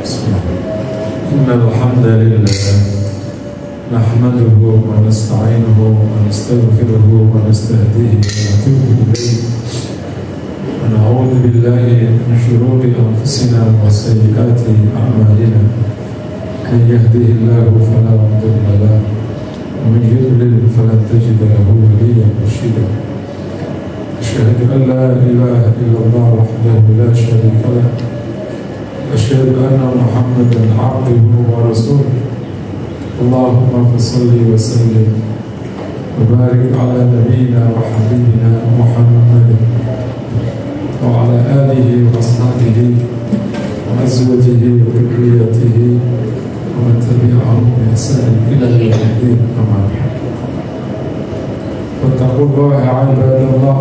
إن الحمد لله نحمده ونستعينه ونستغفره ونستهديه ونتوب إليه ونعوذ بالله من شرور أنفسنا وسيئات أعمالنا من يهده الله فلا مضل له ومن يضلل فلن تجد له وليا مرشدا أشهد أن لا إله إلا الله وحده لا شريك له أشهد أن محمدا عبده ورسوله اللهم صل وسلم وبارك على نبينا وحبيبنا محمد وعلى آله وأصحابه وأزواجه وذريته ومن تبعهم بإحسان إلى يوم الدين أما بعد فاتقوا الله عباد الله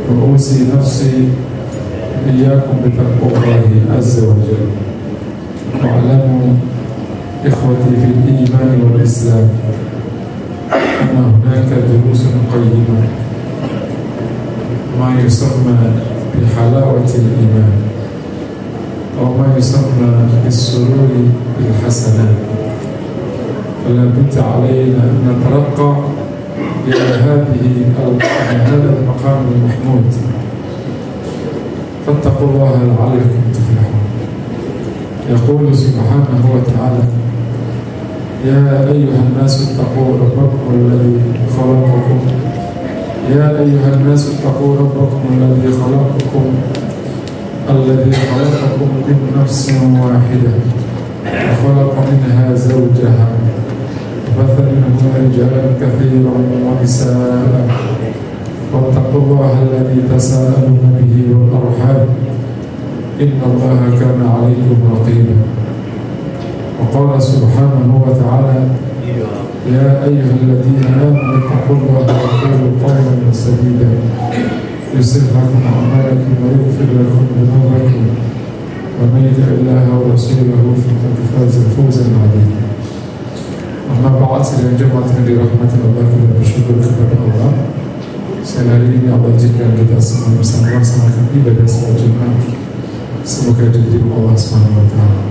وأوصي نفسي إياكم بتقوى الله عز وجل واعلموا إخوتي في الإيمان والإسلام أن هناك دروس قيمة ما يسمى بحلاوة الإيمان أو ما يسمى بالسرور بالحسنات فلا بد علينا أن نترقى إلى هذا المقام المحمود فاتقوا الله لعلكم تفلحون. يقول سبحانه وتعالى يا أيها الناس اتقوا ربكم الذي خلقكم يا أيها الناس اتقوا ربكم الذي خلقكم من نفس واحدة وخلق منها زوجها وبث منهما رجالا كثيرا ونساء واتقوا الله الذي تساءلون به والأرحام إن الله كان عليكم رقيبا. وقال سبحانه وتعالى يا أيها الذين آمنوا اتقوا الله وقولوا قولا سديدا يصلح لكم أعمالكم ويغفر لكم ذنوبكم ومن يطع الله ورسوله فقد فاز فوزا عظيما. Amma ba'd, sidang Jumat yang dirahmati Allah, kita bersyukur kepada Allah. Sekali hari ini Allah izinkan kita semua bersama melaksanakan ibadah salat Jumat. Semoga diterima Allah Subhanahu wa taala.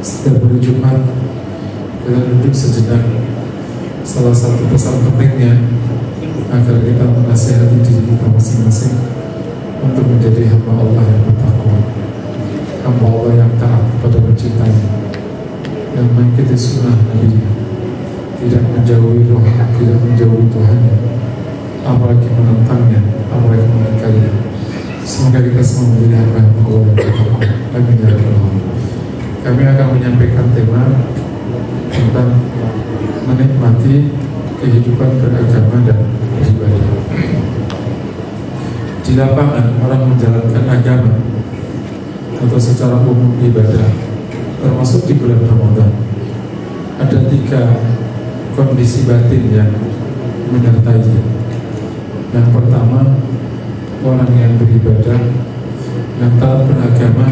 Setiap hari Jumat kita duduk sejenak. Salah satu pesan pentingnya agar kita menasihati diri kita masing-masing untuk menjadi hamba Allah yang bertakwa, hamba Allah yang taat kepada penciptanya, yang mengikuti sunnah Nabi-Nya, tidak menjauhi roh, tidak menjauhi Tuhannya, apalagi menentangnya, apalagi mengingkarinya. Semoga kita semua menjadi hamba Allah yang bertakwa. Amin ya rabbal alamin. Kami akan menyampaikan tema tentang menikmati kehidupan beragama dan beribadah. Di lapangan orang menjalankan agama atau secara umum ibadah, termasuk di bulan Ramadan, ada 3 kondisi batin yang menyertainya. Yang pertama, orang yang beribadah, yang taat beragama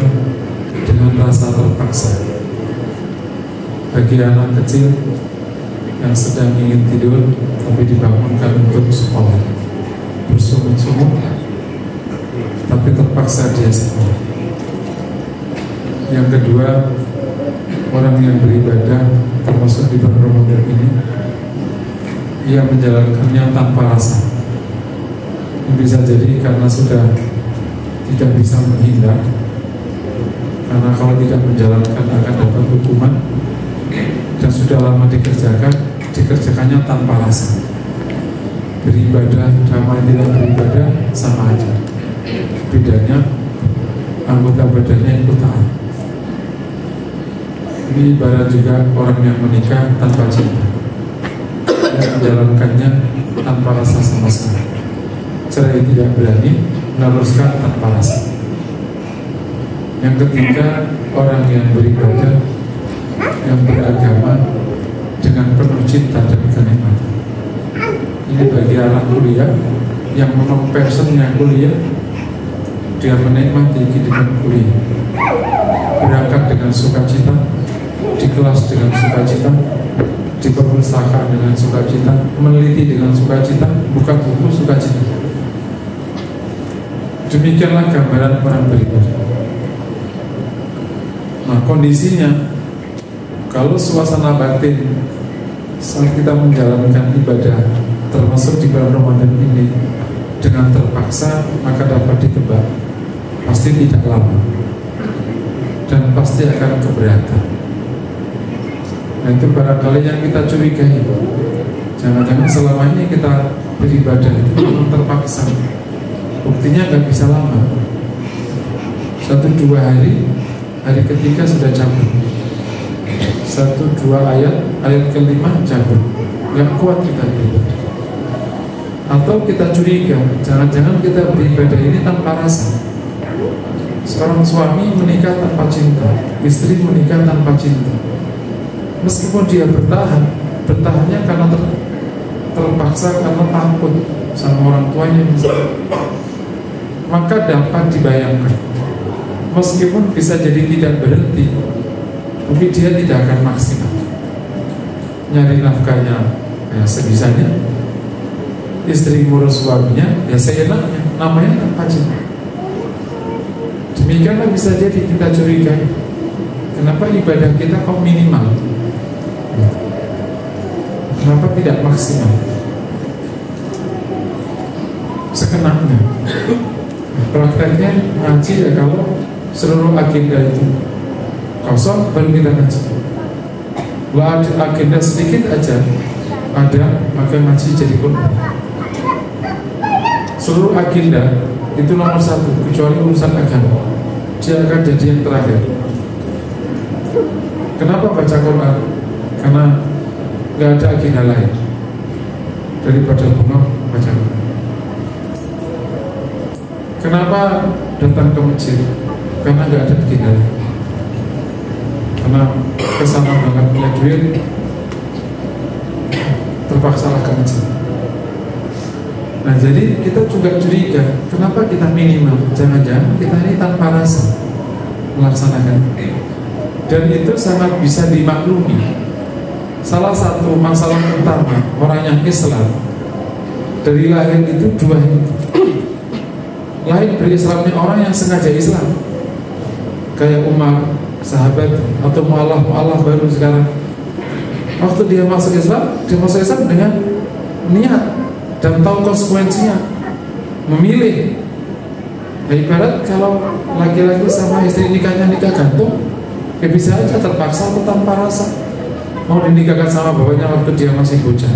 dengan rasa terpaksa. Bagi anak kecil yang sedang ingin tidur tapi dibangunkan untuk sekolah, bersungut-sungut tapi terpaksa dia sekolah. Yang kedua, orang yang beribadah termasuk di bulan Ramadan ini, ia menjalankannya tanpa rasa. Bisa jadi karena sudah tidak bisa menghindar, karena kalau tidak menjalankan akan dapat hukuman, dan sudah lama dikerjakannya tanpa rasa. Beribadah sama tidak beribadah sama aja. Bedanya anggota badannya ikut taat. Ini ibarat juga orang yang menikah tanpa cinta, yang menjalankannya tanpa rasa sama sekali. Cerai tidak berani, meneruskan tanpa rasa. Yang ketiga, orang yang beribadah, yang beragama dengan penuh cinta dan kenikmatan. Ini bagi anak kuliah yang memang passionnya kuliah, dia menikmati kehidupan kuliah, berangkat dengan sukacita, di kelas dengan sukacita, di perpustakaan dengan sukacita, meneliti dengan sukacita, buka buku sukacita. Demikianlah gambaran orang beribadah. Nah, kondisinya kalau suasana batin saat kita menjalankan ibadah termasuk di bulan Ramadan ini dengan terpaksa, maka dapat ditebak pasti tidak lama dan pasti akan keberatan. Nah, itu barangkali yang kita curigai. Jangan-jangan selama ini kita beribadah itu memang terpaksa, buktinya nggak bisa lama. 1-2 hari, hari ketiga sudah cabut. 1-2 ayat kelima cabut, nggak kuat kita beribadah. Atau kita curiga, jangan-jangan kita beribadah ini tanpa rasa. Seorang suami menikah tanpa cinta, istri menikah tanpa cinta. Meskipun dia bertahannya karena terpaksa, karena takut sama orang tuanya misalnya, maka dapat dibayangkan, meskipun bisa jadi tidak berhenti, tapi dia tidak akan maksimal. Nyari nafkahnya ya sebisanya, istri ngurus suaminya ya seenaknya, namanya tanpa cinta. Demikianlah bisa jadi kita curigai, kenapa ibadah kita kok minimal, kenapa tidak maksimal, sekenanya. Prakteknya ngaji ya kalau seluruh agenda itu kosong baru kita ngaji. Kalau ada agenda sedikit aja ada, maka ngaji jadi korban. Seluruh agenda itu nomor 1, kecuali urusan agama, dia akan jadi yang terakhir. Kenapa baca Quran? Karena nggak ada agenda lain daripada bengong baca Quran. Kenapa datang ke masjid? Karena nggak ada agenda lain. Karena kesana banget punya duit, terpaksalah ke masjid. Nah, jadi kita juga curiga, kenapa kita minimal? Jangan-jangan kita ini tanpa rasa melaksanakan. Dan itu sangat bisa dimaklumi. Salah satu masalah utama orang yang Islam dari lahir itu 2 itu. Lahir berislamnya orang yang sengaja Islam, kayak Umar, sahabat, atau mu'alaf baru sekarang. Waktu dia masuk Islam dengan niat dan tahu konsekuensinya, memilih. Ya, ibarat kalau laki-laki sama istri nikah gantung, ya bisa aja terpaksa atau tanpa rasa mau dinikahkan sama bapaknya waktu dia masih bocah.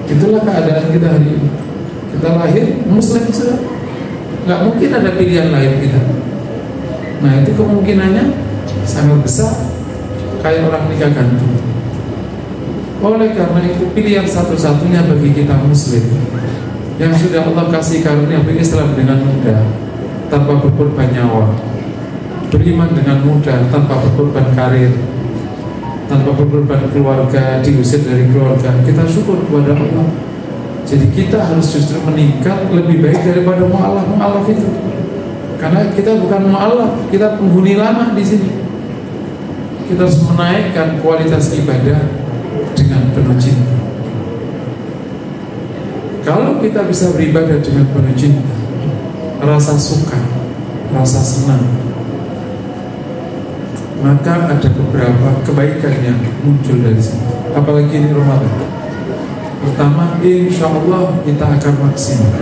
Itulah keadaan kita hari ini. Kita lahir Muslim sudah, nggak mungkin ada pilihan lain kita. Nah, itu kemungkinannya sangat besar kayak orang nikah gantung. Oleh karena itu pilihan satu-satunya bagi kita Muslim yang sudah Allah kasih karunia berislam dengan mudah tanpa berkorban nyawa, beriman dengan mudah tanpa berkorban karir, tanpa berkorban keluarga, diusir dari keluarga, kita syukur kepada Allah. Jadi kita harus justru meningkat lebih baik daripada mu'alaf itu, karena kita bukan mu'alaf, kita penghuni lama di sini. Kita harus menaikkan kualitas ibadah dengan penuh cinta. Kalau kita bisa beribadah dengan penuh cinta, rasa suka, rasa senang, maka ada beberapa kebaikan yang muncul dari sini. Apalagi ini Ramadan. Pertama, insya Allah kita akan maksimal,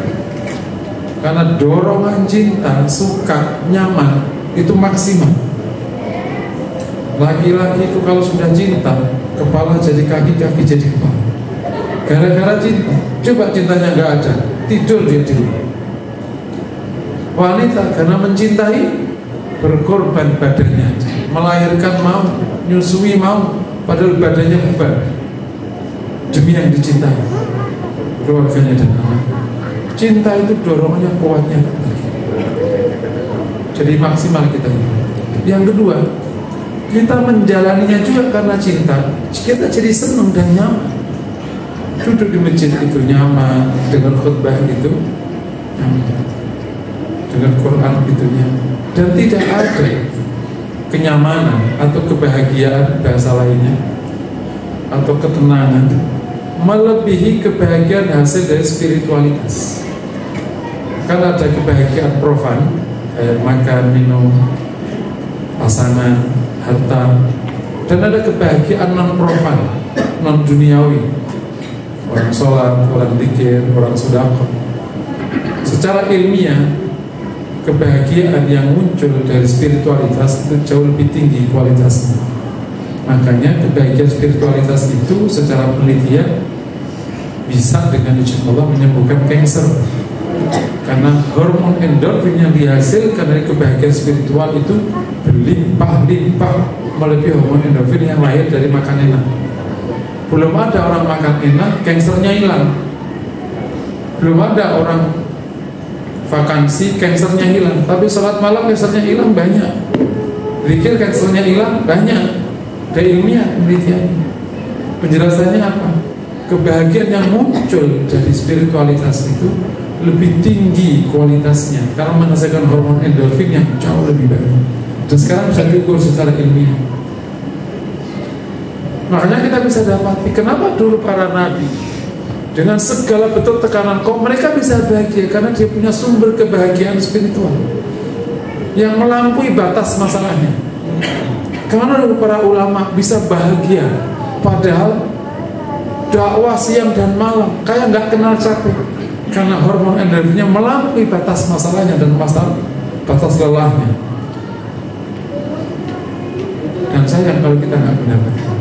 karena dorongan cinta, suka, nyaman itu maksimal. Laki-laki itu kalau sudah cinta, kepala jadi kaki, kaki jadi kepala. Gara-gara cinta. Coba cintanya nggak ada, tidur dia di rumah. Wanita karena mencintai, berkorban badannya, melahirkan mau, nyusui mau, padahal badannya beban, demi yang dicintai, keluarganya dan anak. Cinta itu dorongannya kuatnya, jadi maksimal kita ini. Yang kedua, kita menjalaninya juga karena cinta, kita jadi senang dan nyaman. Duduk di masjid itu nyaman, dengan khutbah itu nyaman, dengan Quran itu nyaman. Dan tidak ada kenyamanan atau kebahagiaan bahasa lainnya atau ketenangan melebihi kebahagiaan hasil dari spiritualitas. Kan ada kebahagiaan profan, kayak makan, minum, pasangan, harta, dan ada kebahagiaan non profan, non duniawi. Orang sholat, orang zikir, orang sedekah. Secara ilmiah, kebahagiaan yang muncul dari spiritualitas itu jauh lebih tinggi kualitasnya. Makanya kebahagiaan spiritualitas itu secara penelitian bisa dengan izin Allah menyembuhkan kanker. Karena hormon endorfin yang dihasilkan dari kebahagiaan spiritual itu berlimpah-limpah melebihi hormon endorfin yang lahir dari makan enak. Belum ada orang makan enak, kankernya hilang. Belum ada orang vakansi, kankernya hilang. Tapi sholat malam kankernya hilang banyak. Zikir kankernya hilang banyak. Dari ilmiah penelitian. Penjelasannya apa? Kebahagiaan yang muncul dari spiritualitas itu lebih tinggi kualitasnya karena menghasilkan hormon endorfin yang jauh lebih baik. Dan sekarang bisa diukur secara ilmiah. Makanya kita bisa dapati kenapa dulu para nabi dengan segala bentuk tekanan kok mereka bisa bahagia, karena dia punya sumber kebahagiaan spiritual yang melampaui batas masalahnya. Karena para ulama bisa bahagia padahal dakwah siang dan malam kayak nggak kenal capek, karena hormon endorfinnya melampaui batas masalahnya dan batas lelahnya. Dan sayang kalau kita nggak mendapatkan.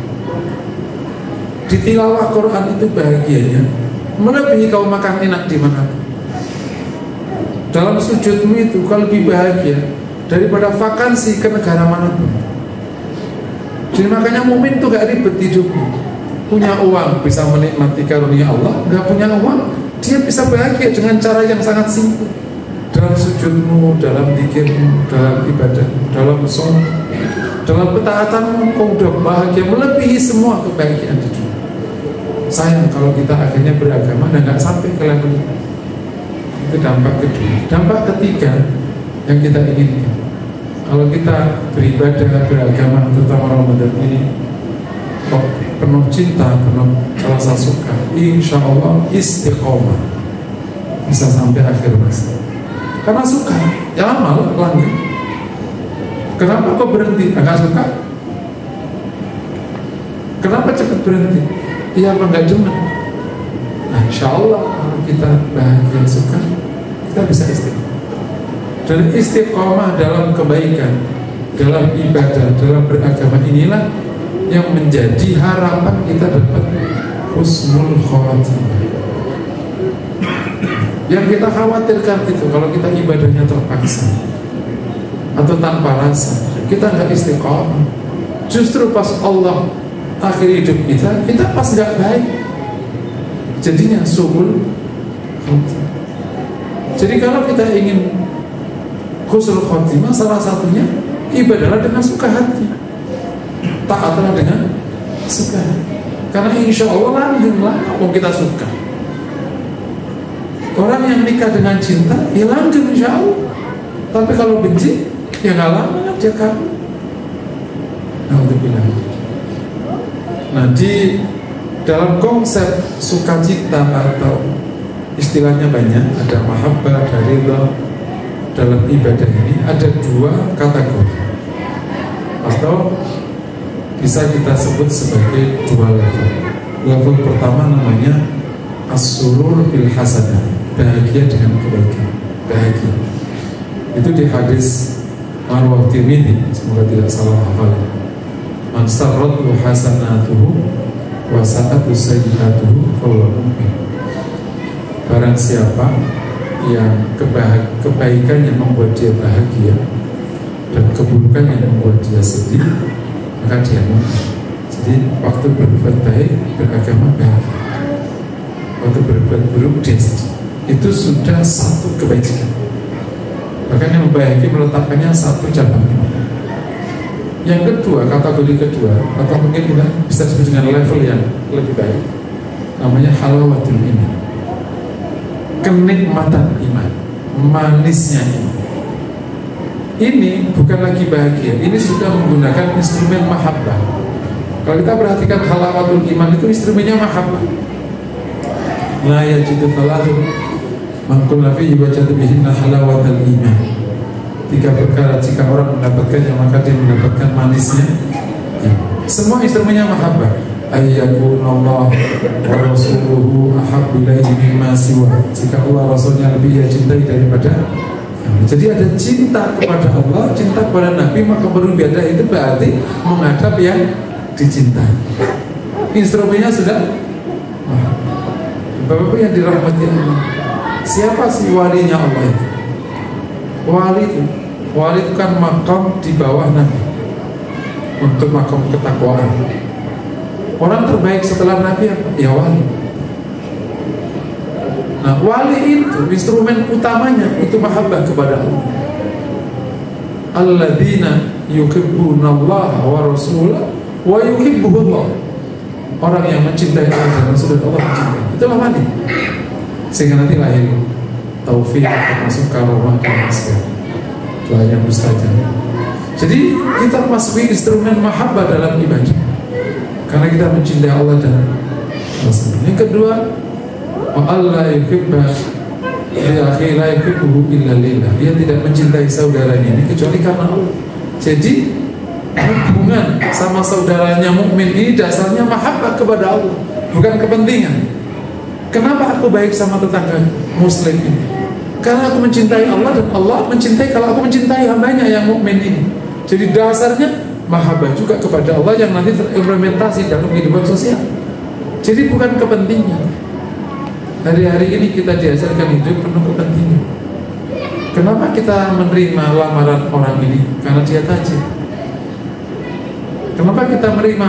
Di tilawah Quran itu bahagianya melebihi kau makan enak di mana. Dalam sujudmu itu kau lebih bahagia daripada vakansi ke negara manapun. Jadi makanya mukmin itu gak ribet hidupnya. Punya uang bisa menikmati karunia Allah, gak punya uang dia bisa bahagia dengan cara yang sangat simpel. Dalam sujudmu, dalam zikirmu, dalam ibadah, dalam sholat, dalam ketaatanmu kau udah bahagia melebihi semua kebahagiaan di dunia. Sayang kalau kita akhirnya beragama dan nggak sampai ke level itu. Itu dampak kedua. Dampak ketiga yang kita inginkan, kalau kita beribadah, beragama, terutama Ramadan ini kok penuh cinta, penuh rasa suka, insya Allah istiqomah bisa sampai akhir masa. Karena suka, ya amal langgeng. Kenapa kok berhenti? Nggak suka? Kenapa cepat berhenti? Iya, apa nggak demen? Nah, insya Allah kalau kita bahagia suka, kita bisa istiqomah. Dan istiqomah dalam kebaikan, dalam ibadah, dalam beragama inilah yang menjadi harapan kita dapat husnul khotimah. Yang kita khawatirkan itu kalau kita ibadahnya terpaksa atau tanpa rasa, kita nggak istiqomah. Justru pas Allah akhir hidup kita pas nggak baik, jadinya suhul khotimah. Jadi kalau kita ingin husnul khotimah, salah satunya ibadahlah dengan suka hati, taatlah dengan suka hati. Karena insya Allah langgenglah kalau kita suka. Orang yang nikah dengan cinta, ya langgeng insya Allah. Tapi kalau benci, ya nggak lama dia kabur. Nah, di dalam konsep sukacita atau istilahnya banyak, ada mahabbah, ada ridha. Dalam ibadah ini ada dua kategori atau bisa kita sebut sebagai dua level. Level pertama namanya as-surur bil hasanah, bahagia dengan kebaikan, bahagia. Itu di hadis Marwah Tirmidzi, semoga tidak salah hafal. Man sarratu hasanatuhu wa sa'atu sayyi'atuhu fahuwa mu'min. Barang siapa yang kebaikan yang membuat dia bahagia dan keburukan yang membuat dia sedih, maka dia mu'min. Jadi waktu berbuat baik, beragama bahagia. Waktu berbuat buruk, dia sedih. Itu sudah satu kebaikan. Bahkan yang bahagia meletakkannya satu cabang. Yang kedua, kategori kedua, atau mungkin kita bisa disebut dengan level yang lebih baik, namanya halawatul iman, kenikmatan iman, manisnya iman. Ini bukan lagi bahagia, ini sudah menggunakan instrumen mahabbah. Kalau kita perhatikan halawatul iman itu instrumennya mahabbah. La yajidu falahum man kulla fihi wajada bihinna halawatul iman. 3 perkara jika orang mendapatkannya maka dia mendapatkan manisnya. Semua instrumennya mahabbah. Ayyakunallah wa rasuluhu ahabbu ilaihi mimma siwa. Jika Allah Rasulnya lebih ia cintai daripada. Jadi ada cinta kepada Allah, cinta kepada Nabi, maka beribadah itu berarti menghadap yang dicintai. Instrumennya sudah. Bapak-bapak yang dirahmati Allah, siapa sih walinya Allah itu? Wali itu kan makam di bawah Nabi untuk makam ketakwaan. Orang terbaik setelah Nabi apa? Ya wali. Nah, wali itu instrumen utamanya itu mahabbah kepada Allah. Alladzina yuhibbunallaha wa rasulahu wa yuhibbuhullah. Orang yang mencintai Allah dan Rasul Allah mencintai. Itulah wali. Sehingga nanti lahir taufik termasuk karomah dan asbab. Doanya mustajab. Jadi kita masuki instrumen mahabbah dalam ibadah karena kita mencintai Allah dan Rasul. Yang kedua, wa alla yuhibba li akhi la yuhibbuhu illa lillah. Dia tidak mencintai saudaranya ini kecuali karena Allah. Jadi hubungan sama saudaranya mukmin ini dasarnya mahabbah kepada Allah, bukan kepentingan. Kenapa aku baik sama tetangga muslim ini? Karena aku mencintai Allah dan Allah mencintai kalau aku mencintai hambanya yang mukmin ini. Jadi dasarnya mahabbah juga kepada Allah yang nanti terimplementasi dalam kehidupan sosial. Jadi bukan kepentingan. Hari-hari ini kita diajarkan hidup penuh kepentingan. Kenapa kita menerima lamaran orang ini? Karena dia tajir. Kenapa kita menerima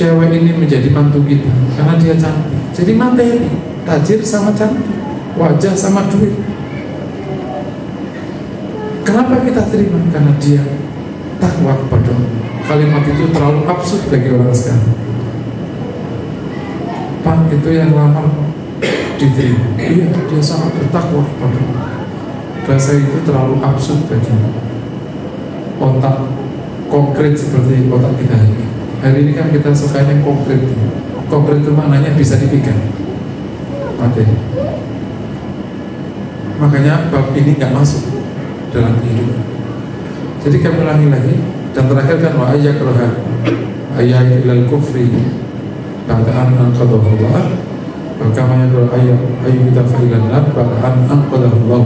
cewek ini menjadi mantu kita? Karena dia cantik. Jadi materi, tajir sama cantik, wajah sama duit. Kenapa kita terima? Karena dia takwa kepada Allah. Kalimat itu terlalu absurd bagi orang sekarang. Pak, itu yang lamar diterima. Iya, dia sangat bertakwa kepada Allah. Bahasa itu terlalu absurd bagi otak konkret seperti otak kita ini. Hari ini kan kita sukanya konkret. Konkret itu maknanya bisa dipegang. Materi. Makanya bab ini nggak masuk dalam kehidupan. Jadi kami ulangi lagi. Dan terakhir kan wa ayyakraha ayat ilal kufri ba'da'an anqadahullah wa kama yaqul ayyuta fa'ilan nar ba'da'an anqadahullah.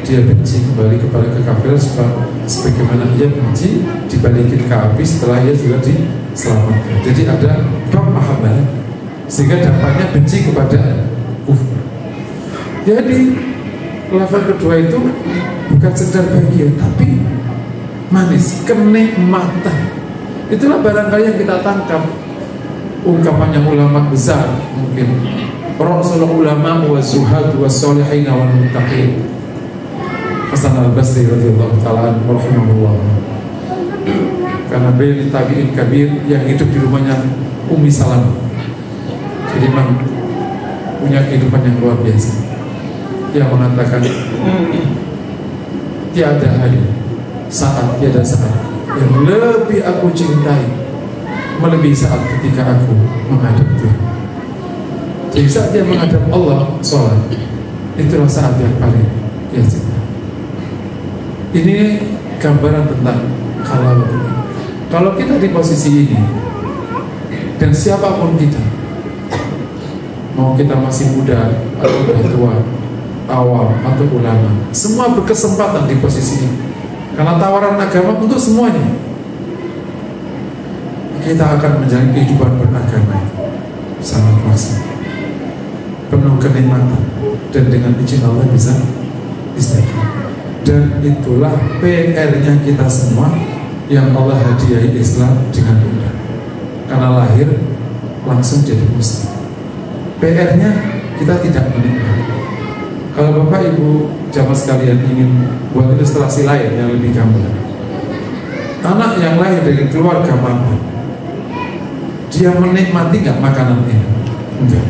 Dia benci kembali kepada kekafiran sebagaimana ia benci dibalikin ke api setelah ia sudah diselamatkan. Jadi ada bab mahabbah sehingga dampaknya benci kepada kufur. Jadi level kedua itu bukan sekedar bahagia tapi manis, kenikmatan. Itulah barangkali yang kita tangkap ungkapannya ulama besar mungkin Rasul ulama wa zuhad wa solihin wa muttaqin Hasan al-Basri radhiyallahu ta'ala anhu rahimahullah. Karena beliau tabi'in kabir yang hidup di rumahnya Ummi Salam. Jadi memang punya kehidupan yang luar biasa. Dia mengatakan tiada hari tiada saat yang lebih aku cintai melebihi saat ketika aku menghadap Tuhan. Jadi saat dia menghadap Allah sholat, itulah saat yang paling dia cinta. Ini gambaran tentang kalau kita di posisi ini dan siapapun kita, mau kita masih muda atau sudah tua, awam atau ulama, semua berkesempatan di posisi ini. Karena tawaran agama untuk semuanya. Kita akan menjalani kehidupan beragama sangat luas, penuh kenikmatan, dan dengan izin Allah bisa istiqomah. Dan itulah PR-nya kita semua yang Allah hadiahi Islam dengan mudah. Karena lahir langsung jadi muslim. PR-nya kita tidak menikmati. Kalau Bapak Ibu jamaah sekalian ingin buat ilustrasi lain yang lebih gampang, anak yang lahir dari keluarga mampu, dia menikmati nggak makanan ini? Enggak.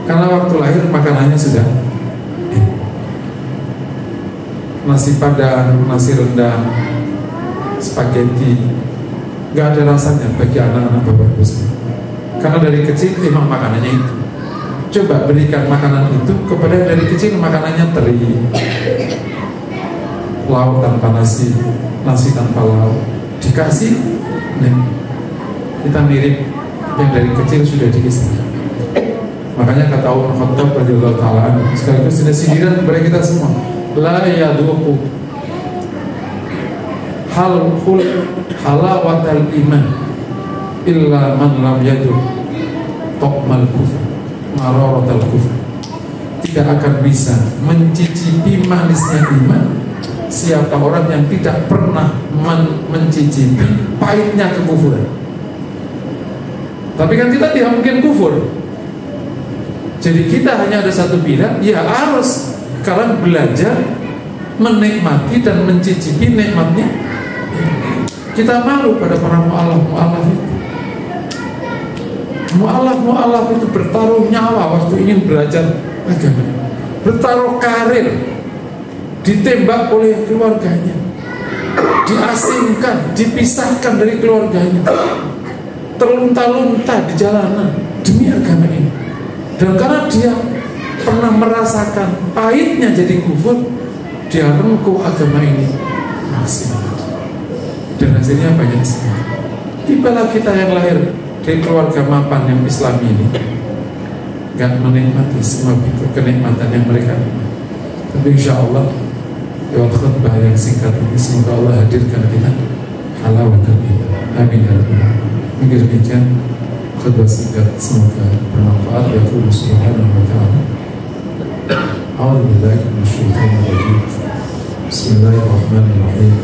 Karena waktu lahir makanannya sudah nasi padang, nasi rendang, spaghetti, nggak ada rasanya bagi anak-anak Bapak Ibu. Karena dari kecil memang makanannya itu. Coba berikan makanan itu kepada yang dari kecil makanannya teri, lauk tanpa nasi, nasi tanpa lauk, dikasih, nah, kita mirip yang dari kecil sudah diistimewa. Makanya kata Umar Khattab radhiyallahu taala sekaligus sudah sindiran kepada kita semua, la yaduqu halawatal iman illa man lam yaduq taqmal kufr mararatal kufr. Tidak akan bisa mencicipi manisnya iman siapa orang yang tidak pernah mencicipi pahitnya kekufuran. Tapi kan kita tidak mungkin kufur. Jadi kita hanya ada satu pilihan, ya harus kalian belajar menikmati dan mencicipi nikmatnya. Kita malu pada para mu'alaf itu. Mu'alaf itu bertaruh nyawa waktu ingin belajar agama, bertaruh karir, ditembak oleh keluarganya, diasingkan, dipisahkan dari keluarganya, terlunta-lunta di jalanan demi agama ini. Dan karena dia pernah merasakan pahitnya jadi kufur, dia rengkuh agama ini masih. Dan hasilnya banyak sekali. Tibalah kita yang lahir dari keluarga mapan yang Islami ini gak menikmati semua kenikmatan yang mereka nikmati. Tapi insya Allah lewat khutbah yang singkat ini semoga Allah hadirkan kita halawatul iman. Amin ya rabbal alamin. Demikian khutbah singkat semoga bermanfaat. Ya Allah subhanahu wa ta'ala. A'udzubillahi minasyaitonir rajim. Bismillahirrahmanirrahim.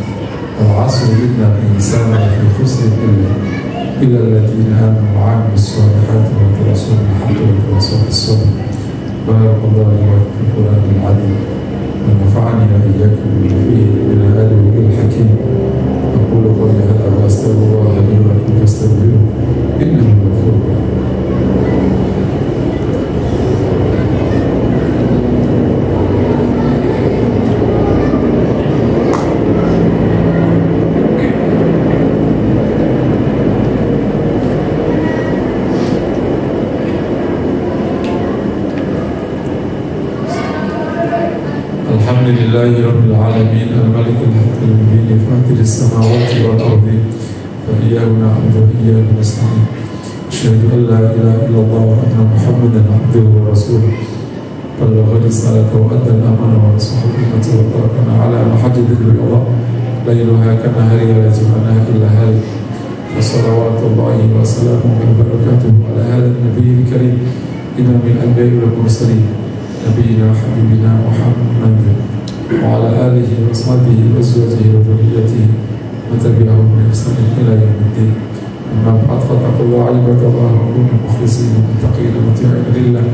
Wal-'asri innal insana lafi khusr illa alladziina aamanu wa 'amilus shalihati wa tawassaw bil haqqi wa tawassaw bis sabr. Barakallahu li wa lakum fil Qur'anil 'azim wa nafa'ani wa iyyakum bihi min al-'ilmil hakim. Aqulu qawli hadha wa astaghfirullaha li wa lakum fastaghfiruhu innahu ghafurur rahim. Alhamdulillahi rabbil alamin al-malikul haqqil mubin fatirus samawati wal ardi wa iyyahu na'budu wa iyyahu nasta'in. Asyhadu an la ilaha illallah wa anna Muhammadan abduhu wa rasuluh. Ballagha risalata wa adda al-amana wa nasaha ummatahu wa tarakana ala mahajjatil bayda lailuha kanahariha la yuzighu illa halik. Wassalawatullahi wa salamuhu wa barakatuhu ala hadha an-nabiyil karim imamil anbiya'i wal mursalin nabiyina habibina Muhammad wa ala alihi wa ashabihi wa azwajihi wa dhurriyyatihi wa tabi'ahum bi ihsan ila yaumiddin. Amma ba'd, fattaqullaha ibadallahi wa kunu mukhlisina muttaqina muti'ina lillah.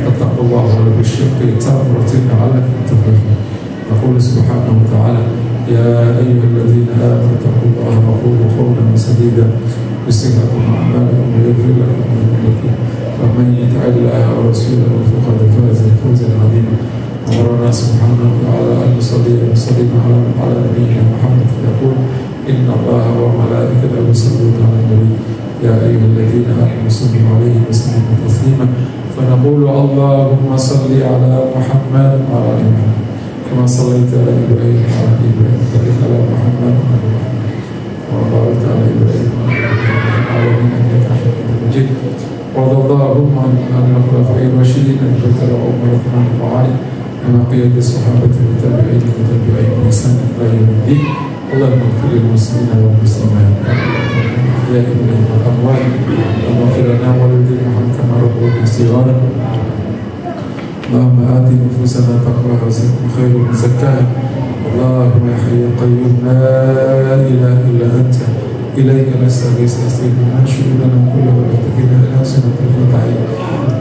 Fattaqullaha wa la tushriku tamratin 'alakum tuflihun. Yaqulu subhanahu wa ta'ala ya ayyuhalladhina amanu taqullaha wa qulu qawlan sadida yuslih lakum a'malakum wa yaghfir lakum dhunubakum. ومن يطع الله ورسوله فقد فاز فوزا عظيما. أمرنا سبحانه وتعالى أن نصلي على نبينا محمد فيقول إن الله وملائكته يصلون على النبي يا أيها الذين آمنوا صلوا عليه وسلموا تسليما. فنقول اللهم صل على محمد وعلى آل محمد كما صليت على إبراهيم وعلى آل إبراهيم وبارك على محمد وعلى آل محمد وبارك على إبراهيم وعلى آل إبراهيم إنك حميد مجيد. وارض اللهم عن الخلفاء الراشدين ابي بكر وعمر وعثمان وعلي وبقية الصحابة والتابعين وتابعيهم بإحسان إلى يوم الدين. اللهم اغفر للمسلمين والمسلمات الأحياء منهم والأموات اللهم اغفر لنا ولوالدينا كما ربونا صغارا. اللهم آت نفوسنا تقواها وزكها خير من زكاها. اللهم يا حي يا قيوم لا إله إلا أنت إليك نستغيث نستغيث من شرورنا كله ولا تكلنا إلى أنفسنا طرفة عين.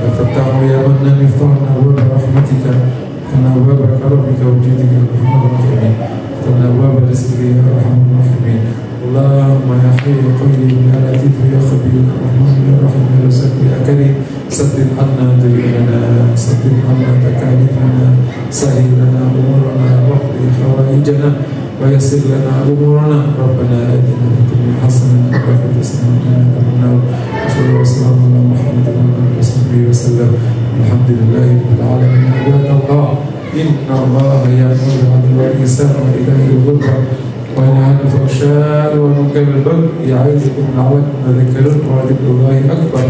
يا فتاح يا منان افتحنا أبواب رحمتك افتحنا أبواب كرمك وجودك يا أرحم الراحمين. افتحنا أبواب رزقك يا أرحم الراحمين. اللهم يا حي يا قيوم يا لطيف يا خبير يا رحمن يا رحيم يا رزاق يا كريم سدد عنا ديوننا سدد عنا تكاليفنا سهل لنا أمورنا واقض حوائجنا ويسر لنا أمورنا. ربنا آتنا في الدنيا حسنة وفي الآخرة حسنة وقنا عذاب النار. وصلى الله وسلم على محمد وعلى آله وصحبه وسلم. الحمد لله رب العالمين. عباد الله إن الله يأمر بالعدل والإحسان وإيتاء ذي القربى وينهى عن الفحشاء والمنكر والبغي يعظكم لعلكم تذكرون ولذكر الله أكبر.